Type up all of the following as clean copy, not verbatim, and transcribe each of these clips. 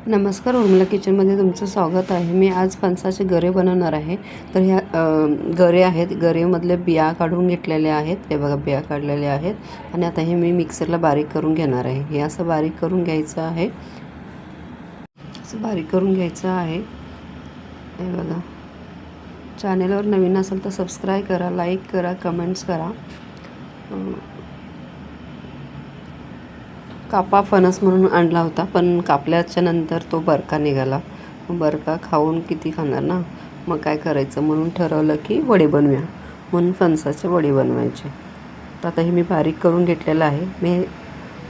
नमस्कार, उर्मिला किचनमध्ये तुमचं स्वागत आहे. मी आज फणसाचे गरे बनवणार आहे. तर ह्या गरे आहेत. गरेमधले बिया काढून घेतलेल्या आहेत. हे बघा, बिया काढलेल्या आहेत आणि आता हे मी मिक्सरला बारीक करून घेणार आहे. हे असं बारीक करून घ्यायचं आहे. असं बारीक करून घ्यायचं आहे. हे बघा, चॅनेलवर नवीन असेल तर सबस्क्राईब करा, लाईक करा, कमेंट्स करा. कापा फणस म्हणून आणला होता, पण कापल्याच्या नंतर तो बरका निघाला. बरका खाऊन किती खाणार ना, मग काय करायचं म्हणून ठरवलं की वडे बनवूया, म्हणून फणसाचे वडे बनवायचे. तर आता हे मी बारीक करून घेतलेलं आहे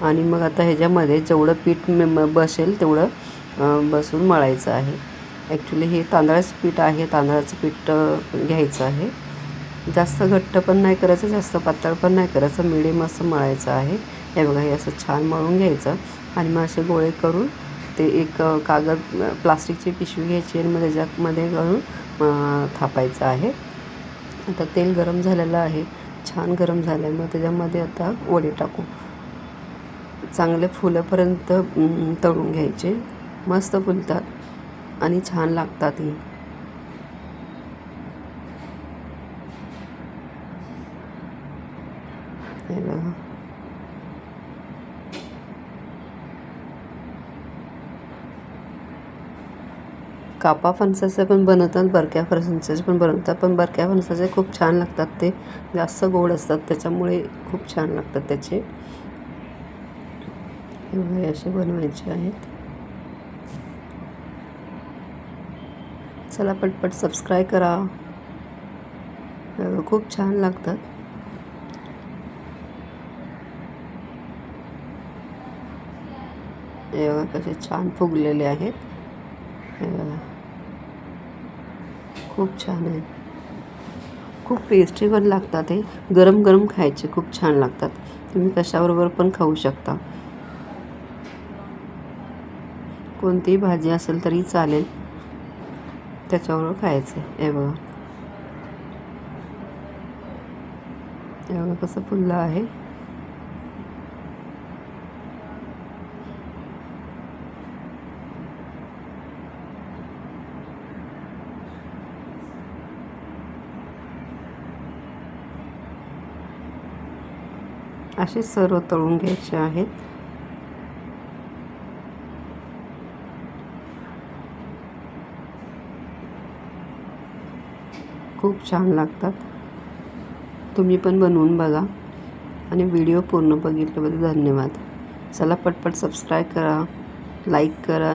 आणि मग आता ह्याच्यामध्ये जेवढं पीठ बसेल तेवढं बसून मळायचं आहे. ॲक्च्युली हे तांदळाचं पीठ आहे. तांदळाचं पीठ घ्यायचं आहे. जास्त घट्ट पण नाही करायचं, जास्त पातळ पण नाही करायचं, मिडियम असं मळायचं आहे. हे बघा, हे असं छान मळून घ्यायचं आणि मग असे गोळे करून ते एक कागद प्लास्टिकची पिशवी घ्यायची आणि मग त्याच्यामध्ये घालून थापायचं आहे. आता तेल गरम झालेलं आहे, छान गरम झालं आहे. मग त्याच्यामध्ये आता वडे टाकू. चांगले फुलेपर्यंत तळून घ्यायचे. मस्त फुलतात आणि छान लागतातही. हे बघा, कापा फणसाचे पण बनवतात, बरक्या फणसाचे पण बनवतात, पण बरक्या फणसाचे खूप छान लागतात. ते जास्त गोड असतात, त्याच्यामुळे खूप छान लागतात त्याचे. हे असे बनवायचे आहेत. चला पटपट सबस्क्राईब करा, खूप छान लागतात. हे बघा कसे छान फुगलेले आहेत. हे बघा, खूप छान आहे. खूप टेस्टी पण लागतात. हे गरम गरम खायचे, खूप छान लागतात. तुम्ही कशाबरोबर पण खाऊ शकता. कोणतीही भाजी असेल तरी चालेल, त्याच्याबरोबर खायचं. हे बघा, हे बघा कसं फुललं आहे. असे सर्व तळून घ्यायचे आहेत. खूप छान लागतात. तुम्ही पण बनवून बघा आणि व्हिडिओ पूर्ण बघितल्याबद्दल धन्यवाद. चला पटपट सबस्क्राईब करा, लाईक करा.